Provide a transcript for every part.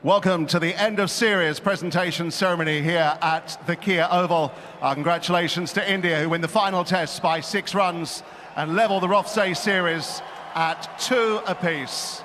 Welcome to the end of series presentation ceremony here at the Kia Oval. Congratulations to India, who win the final test by 6 runs and level the Rothsay series at 2 apiece.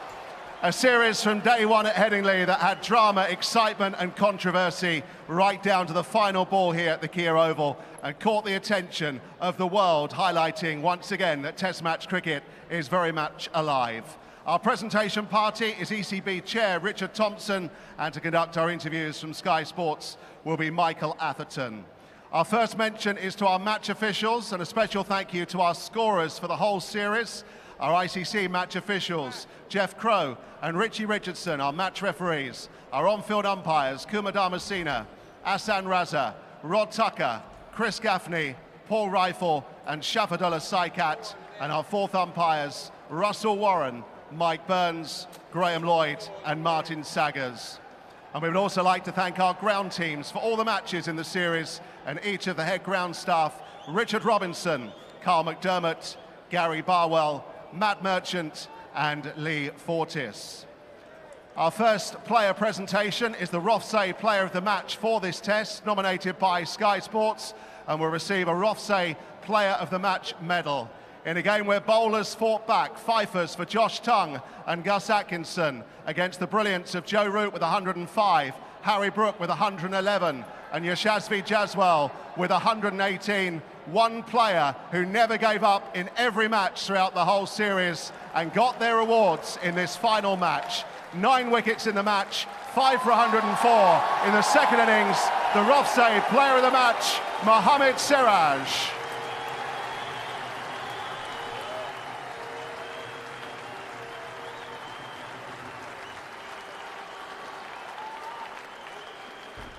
A series from day one at Headingley that had drama, excitement and controversy right down to the final ball here at the Kia Oval and caught the attention of the world, highlighting once again that Test match cricket is very much alive. Our presentation party is ECB Chair Richard Thompson, and to conduct our interviews from Sky Sports will be Michael Atherton. Our first mention is to our match officials, and a special thank you to our scorers for the whole series. Our ICC match officials, Jeff Crow and Richie Richardson, our match referees, our on-field umpires, Kumar Damasina, Asan Raza, Rod Tucker, Chris Gaffney, Paul Rifle and Shafadullah Saikat, and our fourth umpires, Russell Warren, Mike Burns, Graham Lloyd and Martin Saggers. And we would also like to thank our ground teams for all the matches in the series and each of the head ground staff, Richard Robinson, Carl McDermott, Gary Barwell, Matt Merchant and Lee Fortis. Our first player presentation is the Rothsay Player of the Match for this test, nominated by Sky Sports, and will receive a Rothsay Player of the Match medal. In a game where bowlers fought back, fifers for Josh Tongue and Gus Atkinson against the brilliance of Joe Root with 105, Harry Brook with 111 and Yashasvi Jaswal with 118. One player who never gave up in every match throughout the whole series and got their awards in this final match. 9 wickets in the match, 5 for 104 in the second innings. The Rothsay Player of the Match, Mohammad Siraj.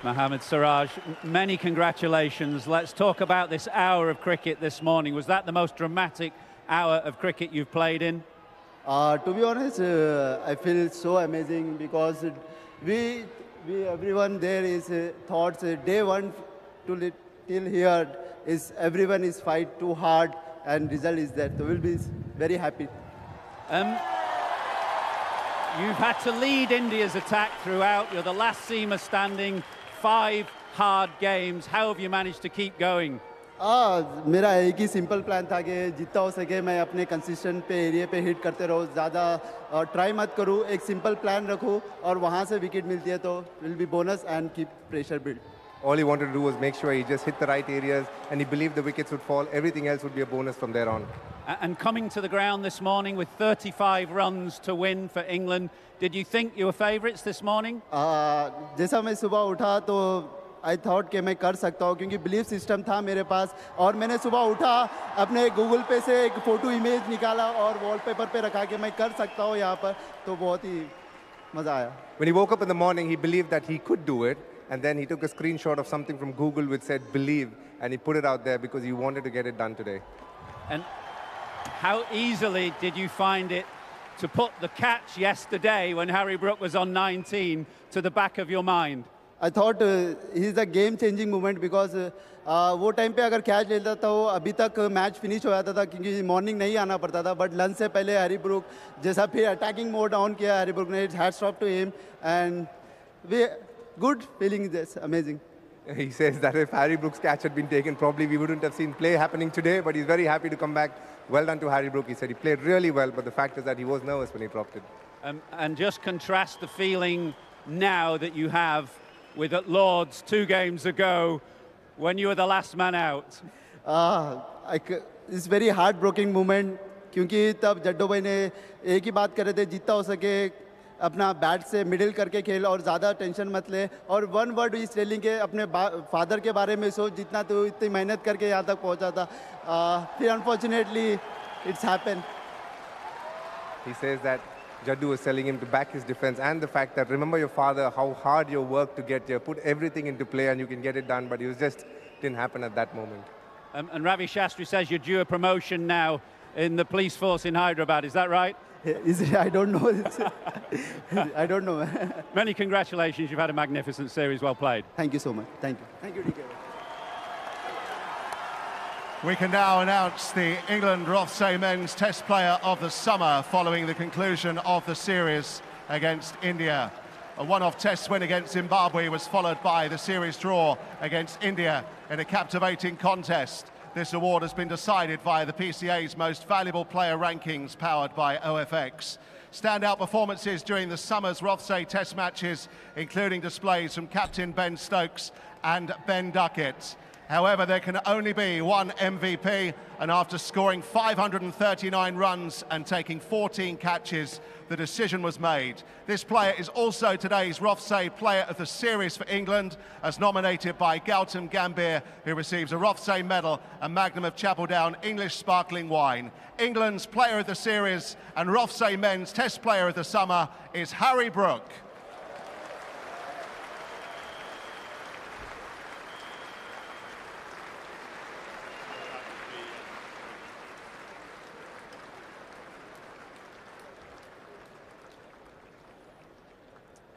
Mohammad Siraj, many congratulations. Let's talk about this hour of cricket this morning. Was that the most dramatic hour of cricket you've played in? To be honest, I feel so amazing because we everyone there is thoughts day one to till here is everyone is fight too hard and result is that. So we'll be very happy. You've had to lead India's attack throughout. You're the last seamer standing. 5 hard games. How have you managed to keep going? मेरा एक ही simple plan था कि जितना हो सके मैं अपने consistent पे एरिया पे हिट करते रहूँ, ज़्यादा ट्राई मत करूँ, एक सिंपल प्लान रखूँ और वहाँ से विकेट मिलती है तो will be bonus and keep pressure build. All he wanted to do was make sure he just hit the right areas and he believed the wickets would fall. Everything else would be a bonus from there on. And coming to the ground this morning with 35 runs to win for England, did you think you were favourites this morning? जैसा मैं सुबह उठा तो I thought कि मैं कर सकता हूँ क्योंकि बिलीफ सिस्टम था मेरे पास और मैंने सुबह उठा अपने गूगल पे से एक फ़ोटो इमेज निकाला और वॉलपेपर पे रखा कि मैं कर सकता हूँ यहाँ पर, तो बहुत ही मज़ा आया. When he woke up in the morning, he believed that he could do it. And then he took a screenshot of something from Google which said believe, and he put it out there because he wanted to get it done today. And how easily did you find it to put the catch yesterday when Harry Brook was on 19 to the back of your mind? I thought he's a game changing moment because वो time पे अगर catch लेता तो अभी तक match finish हो जाता था क्योंकि मॉर्निंग नहीं आना पड़ता था. बट लंच से पहले हैरी ब्रूक जैसा फिर अटैकिंग मोड ऑन किया हैरी ब्रूक ने, hats off to him and we good feeling this, amazing. He says that if Harry Brook's catch had been taken, probably we wouldn't have seen play happening today, but he's very happy to come back. Well done to Harry Brook. He said he played really well, but the fact is that he was nervous when he dropped it. And just contrast the feeling now that you have with at Lord's 2 games ago when you were the last man out. It's very heartbreaking moment क्योंकि तब जड्डो भाई ने एक ही बात कर रहे थे, जितना हो सके अपना बैट से मिडिल करके खेल और ज़्यादा टेंशन मत ले और वन वर्ड इस टेलिंग के अपने फादर के बारे में सोच, जितना तो इतनी मेहनत करके यहाँ तक पहुँचा था, फिर unfortunately it's happen. He says that Jaddu was telling him to back his defense and the fact that remember your father, how hard you worked to get here, put everything into play and you can get it done, but it just didn't happen at that moment. And Ravi Shastri says you're due a promotion now in the police force in Hyderabad, is that right? I don't know. I don't know. Many congratulations. You've had a magnificent series. Well played. Thank you so much. Thank you. Thank you, DK. We can now announce the England Rothsay Men's Test Player of the Summer following the conclusion of the series against India. A one-off test win against Zimbabwe was followed by the series draw against India in a captivating contest. This award has been decided via the PCA's Most Valuable Player rankings powered by OFX. Standout performances during the summer's Rothesay Test matches, including displays from captain Ben Stokes and Ben Duckett. However, there can only be one MVP, and after scoring 539 runs and taking 14 catches, the decision was made. This player is also today's Rothesay Player of the Series for England, as nominated by Gautam Gambhir, who receives a Rothesay medal and Magnum of Chapeldown English sparkling wine. England's Player of the Series and Rothesay Men's Test Player of the Summer is Harry Brook.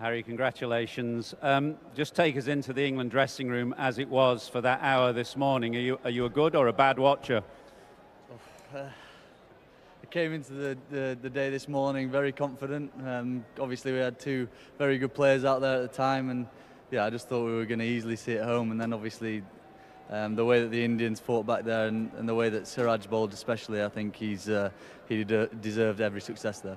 Harry, congratulations. Just take us into the England dressing room as it was for that hour this morning. Are you a good or a bad watcher? I came into the day this morning very confident. Obviously, we had two very good players out there at the time, and yeah, I just thought we were going to easily see it home. And then obviously, the way that the Indians fought back there and the way that Siraj bowled, especially, I think he deserved every success there.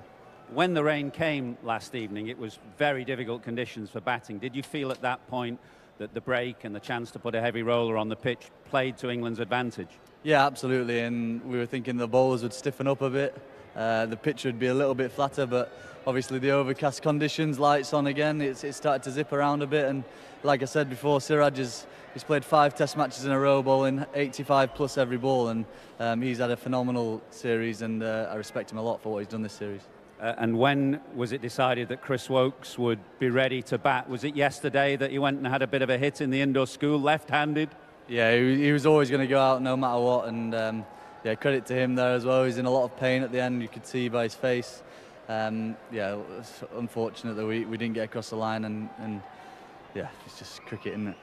When the rain came last evening, it was very difficult conditions for batting. Did you feel at that point that the break and the chance to put a heavy roller on the pitch played to England's advantage? Yeah, absolutely, and we were thinking the bowlers would stiffen up a bit. The pitch would be a little bit flatter, but obviously the overcast conditions, lights on again, it started to zip around a bit. And like I said before, Siraj he's played 5 Test matches in a row, bowling 85 plus every ball, and he's had a phenomenal series, and I respect him a lot for what he's done this series. And when was it decided that Chris Woakes would be ready to bat? Was it yesterday that he went and had a bit of a hit in the indoor school, left-handed? Yeah, he was always going to go out no matter what, and yeah, credit to him there as well. He's in a lot of pain at the end, you could see by his face. Yeah, it's unfortunate that we didn't get across the line, and yeah, it's just cricket, isn't it?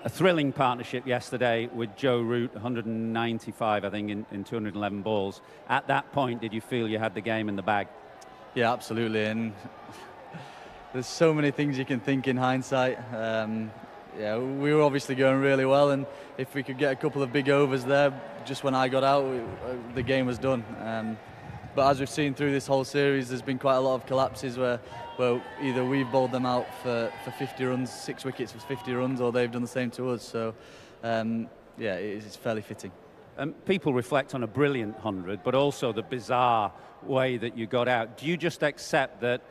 A thrilling partnership yesterday with Joe Root, 195, I think, in 211 balls. At that point, did you feel you had the game in the bag? Yeah, absolutely, and there's so many things you can think in hindsight. Yeah, we were obviously going really well, and if we could get a couple of big overs there, just when I got out, the game was done. But as we've seen through this whole series, there's been quite a lot of collapses where either we've bowled them out for 50 runs, 6 wickets for 50 runs, or they've done the same to us. So, yeah, it's fairly fitting. People reflect on a brilliant 100, but also the bizarre way that you got out. Do you just accept that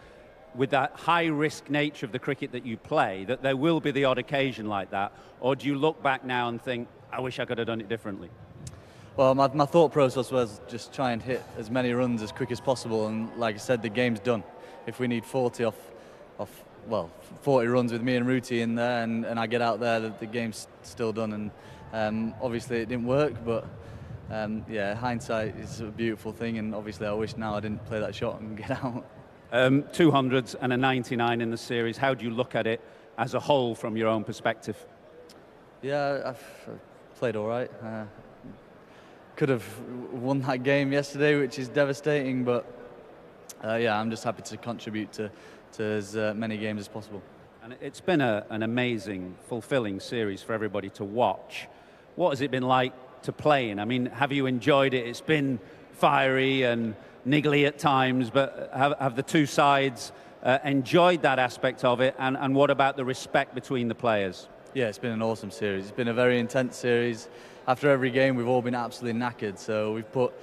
with that high-risk nature of the cricket that you play, that there will be the odd occasion like that? Or do you look back now and think, I wish I could have done it differently? Well, my thought process was just try and hit as many runs as quick as possible, and like I said, the game's done. If we need 40 well, 40 runs with me and Rooty in there, and I get out there, the game's still done. And obviously it didn't work, but yeah, hindsight is a beautiful thing, and obviously I wish now I didn't play that shot and get out. 200s and a 99 in the series. How do you look at it as a whole from your own perspective? Yeah, I've played all right. Could have won that game yesterday, which is devastating, but yeah, I'm just happy to contribute to as many games as possible. And it's been an amazing, fulfilling series for everybody to watch. What has it been like to play in? I mean, have you enjoyed it? It's been fiery and niggly at times, but have the two sides enjoyed that aspect of it? And what about the respect between the players? Yeah, it's been an awesome series. It's been a very intense series. After every game, we've all been absolutely knackered. So we've put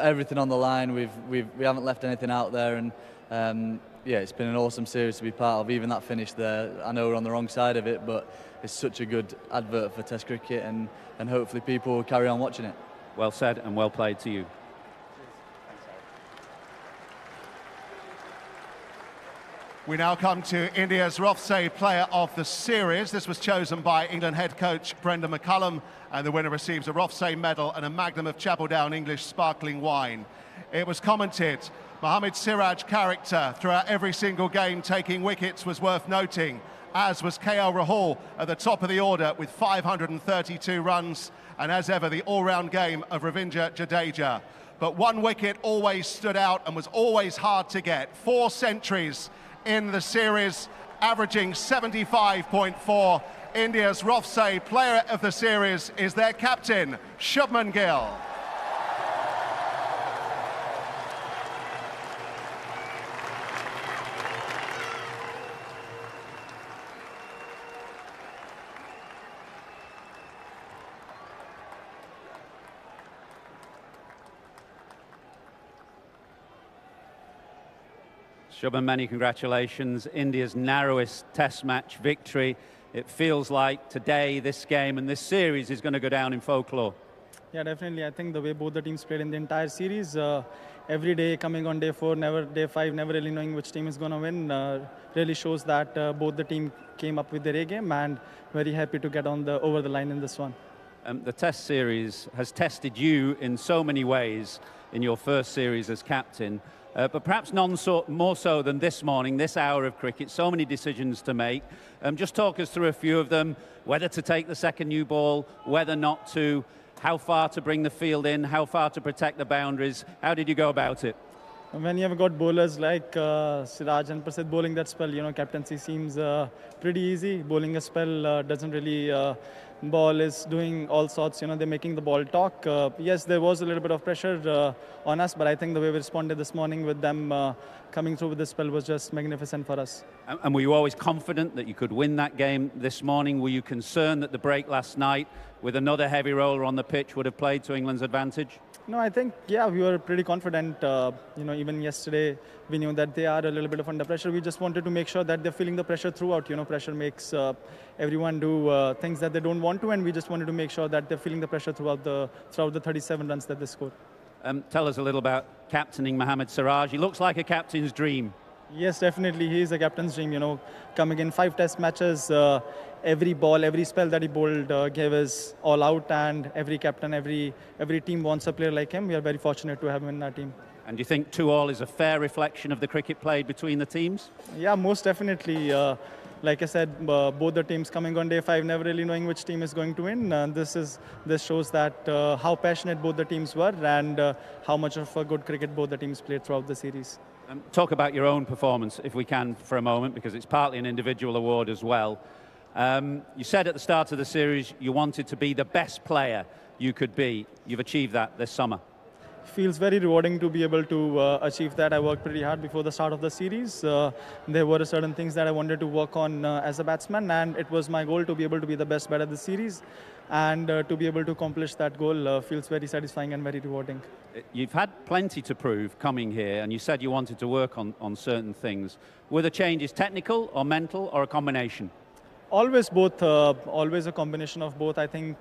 everything on the line. We haven't left anything out there, and yeah, it's been an awesome series to be part of. Even that finish there, I know we're on the wrong side of it, but it's such a good advert for Test cricket, and hopefully people will carry on watching it. Well said and well played to you. We now come to India's Rothesay Player of the Series. This was chosen by England head coach Brendan McCullum, and the winner receives a Rothesay medal and a Magnum of Chapeldown English sparkling wine. It was commented, Mohammad Siraj's character throughout every single game taking wickets was worth noting, as was KL Rahul at the top of the order with 532 runs, and as ever the all-round game of Ravindra Jadeja. But one wicket always stood out and was always hard to get. 4 centuries in the series, averaging 75.4. India's Rofse Player of the Series is their captain, Shubman Gill. Shubman, many congratulations. India's narrowest test match victory. It feels like today, this game and this series is going to go down in folklore. Yeah, definitely. I think the way both the teams played in the entire series, every day coming on day 4, day 5, never really knowing which team is going to win, really shows that both the team came up with their A game, and very happy to get on over the line in this one. The test series has tested you in so many ways in your first series as captain. But perhaps none more so than this morning, this hour of cricket. So many decisions to make. Just talk us through a few of them, whether to take the second new ball, whether not to, how far to bring the field in, how far to protect the boundaries. How did you go about it? When you have got bowlers like Siraj and Prasidh bowling that spell, captaincy seems pretty easy. Bowling a spell doesn't really... ball is doing all sorts, they're making the ball talk. Yes, there was a little bit of pressure on us, but I think the way we responded this morning with them coming through with the spell was just magnificent for us. And were you always confident that you could win that game this morning? Were you concerned that the break last night with another heavy roller on the pitch would have played to England's advantage? No, I think, yeah, we were pretty confident. Even yesterday, we knew that they are a little bit of under pressure. We just wanted to make sure that they're feeling the pressure throughout. Pressure makes everyone do things that they don't want to, and we just wanted to make sure that they're feeling the pressure throughout the 37 runs that they scored. Tell us a little about captaining Mohammad Siraj. He looks like a captain's dream. Yes, definitely. He is a captain's dream. Coming in 5 test matches, every ball, every spell that he bowled gave us all out, and every captain, every team wants a player like him. We are very fortunate to have him in our team. And do you think 2-2 is a fair reflection of the cricket played between the teams? Yeah, most definitely. Like I said, both the teams coming on day 5, never really knowing which team is going to win. This shows that how passionate both the teams were, and how much of a good cricket both the teams played throughout the series. Talk about your own performance, if we can, for a moment, because it's partly an individual award as well. You said at the start of the series you wanted to be the best player you could be. You've achieved that this summer. Feels very rewarding to be able to achieve that. I worked pretty hard before the start of the series. There were certain things that I wanted to work on as a batsman, and it was my goal to be able to be the best batter of the series. And to be able to accomplish that goal feels very satisfying and very rewarding. You've had plenty to prove coming here, and you said you wanted to work on certain things. Were the changes technical or mental or a combination? Always both, always a combination of both. I think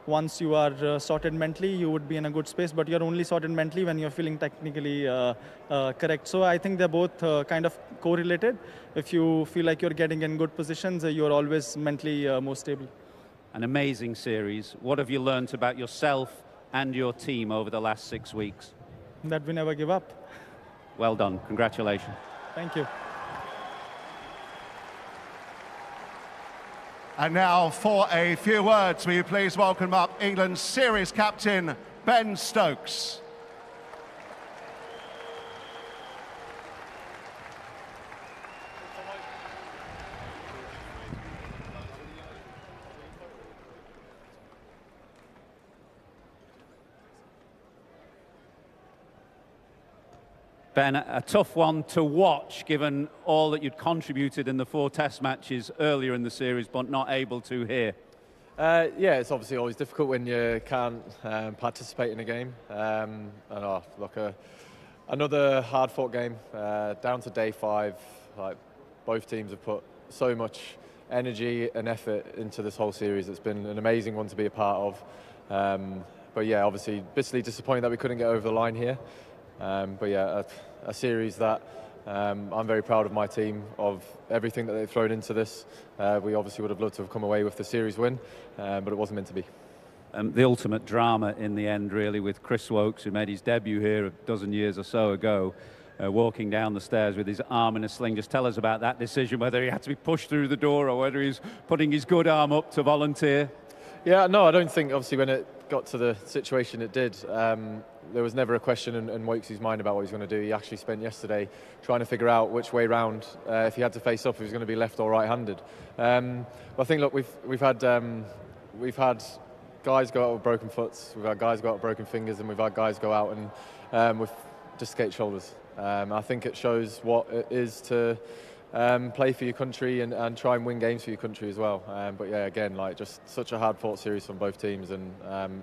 once you are sorted mentally, you would be in a good space, but you're only sorted mentally when you're feeling technically correct. So I think they're both kind of correlated. If you feel like you're getting in good positions, you're always mentally more stable. An amazing series. What have you learned about yourself and your team over the last 6 weeks? That we never give up. Well done. Congratulations. Thank you. And now, for a few words, will you please welcome up England's series captain, Ben Stokes. Ben, a tough one to watch, given all that you'd contributed in the 4 test matches earlier in the series, but not able to here. Yeah, it's obviously always difficult when you can't participate in a game. Another hard-fought game, down to day 5. Like, both teams have put so much energy and effort into this whole series. It's been an amazing one to be a part of. But yeah, obviously bitterly disappointed that we couldn't get over the line here. But yeah, a series that I'm very proud of my team, of everything that they've thrown into this. We obviously would have loved to have come away with the series win, but it wasn't meant to be. The ultimate drama in the end, really, with Chris Woakes, who made his debut here a dozen years or so ago, walking down the stairs with his arm in a sling. Just tell us about that decision, whether he had to be pushed through the door or whether he's putting his good arm up to volunteer. Yeah, no, I don't think, obviously, when it got to the situation it did, there was never a question in Woakes's mind about what he's going to do. He actually spent yesterday trying to figure out which way round, if he had to face up, if he was going to be left or right-handed. But I think, look, we've had guys go out with broken foots, we've had guys go out with broken fingers, and we've had guys go out and with dislocated shoulders. I think it shows what it is to play for your country and try and win games for your country as well. But yeah, again, like, just such a hard-fought series from both teams, and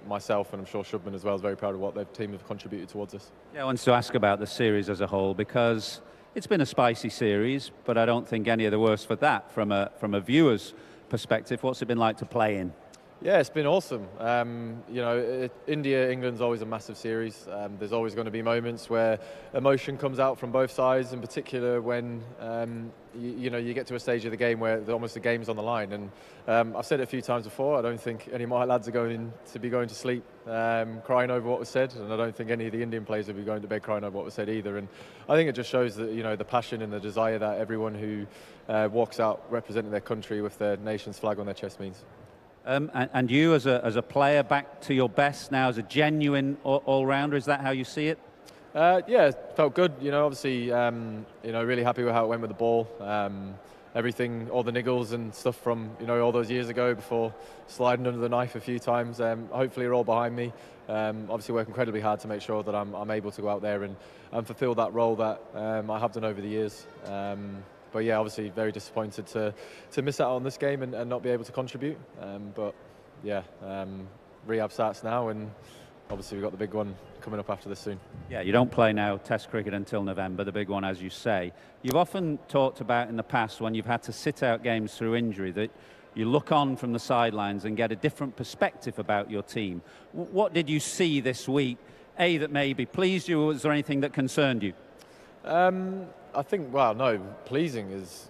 myself, and I'm sure Shubman as well, is very proud of what their team have contributed towards us. Yeah, I wanted to ask about the series as a whole, because it's been a spicy series, but I don't think any of the worse for that from a viewer's perspective. What's it been like to play in? Yeah, it's been awesome. You know, India-England's always a massive series. There's always going to be moments where emotion comes out from both sides, in particular when you know, you get to a stage of the game where almost the game's on the line. And I've said it a few times before, I don't think any of my lads are going to sleep crying over what was said, and I don't think any of the Indian players will be going to bed crying over what was said either. And I think it just shows that, you know, the passion and the desire that everyone who walks out representing their country with their nation's flag on their chest means. And you, as a player, back to your best now as a genuine all-rounder, is that how you see it? Yeah, it felt good. You know, obviously, you know, really happy with how it went with the ball. Everything, all the niggles and stuff from, you know, all those years ago before sliding under the knife a few times, hopefully are all behind me. Obviously work incredibly hard to make sure that I'm able to go out there and fulfil that role that I have done over the years. But yeah, obviously very disappointed to miss out on this game and not be able to contribute. But yeah, rehab starts now, and obviously we've got the big one coming up after this soon. Yeah, you don't play now Test cricket until November, the big one, as you say. You've often talked about in the past, when you've had to sit out games through injury, that you look on from the sidelines and get a different perspective about your team. What did you see this week, that maybe pleased you, or was there anything that concerned you? I think, well, no, pleasing is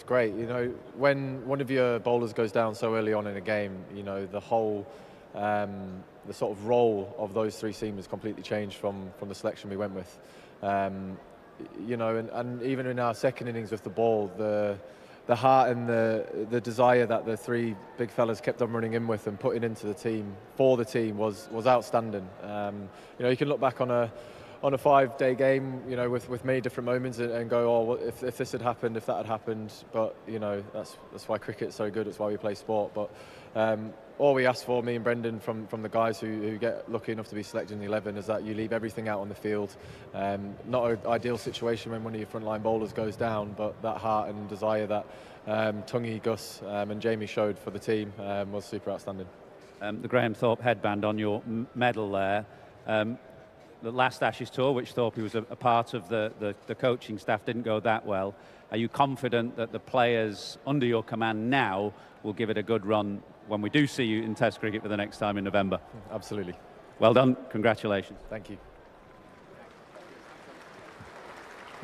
great. You know, when one of your bowlers goes down so early on in a game, you know, the whole, the sort of role of those three seamers completely changed from the selection we went with. You know, and even in our second innings with the ball, the heart and the desire that the three big fellas kept on running in with and putting into the team, for the team, was outstanding. You know, you can look back on a 5-day game, you know, with many different moments and go, oh, well, if this had happened, if that had happened. But, you know, that's why cricket's so good, it's why we play sport. But all we ask for, me and Brendan, from the guys who get lucky enough to be selected in the 11, is that you leave everything out on the field. Not an ideal situation when one of your frontline bowlers goes down, but that heart and desire that Tungi, Gus and Jamie showed for the team was super outstanding. The Graham Thorpe headband on your medal there. The last Ashes tour, which Thorpe was a part of the coaching staff, didn't go that well. Are you confident that the players under your command now will give it a good run when we do see you in Test cricket for the next time in November? Absolutely. Well done. Congratulations. Thank you.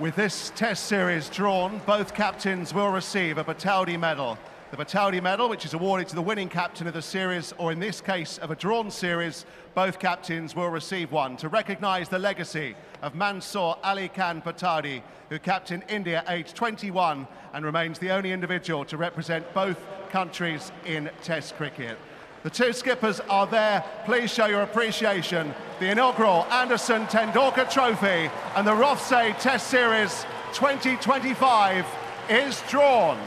With this Test series drawn, both captains will receive a Bataudi medal. The Bataudi medal, which is awarded to the winning captain of the series, or in this case of a drawn series, both captains will receive one to recognise the legacy of Mansoor Ali Khan Bataudi, who captained India aged 21 and remains the only individual to represent both countries in Test cricket. The two skippers are there. Please show your appreciation. The inaugural Anderson Tendulkar Trophy and the Rothsay Test Series 2025 is drawn.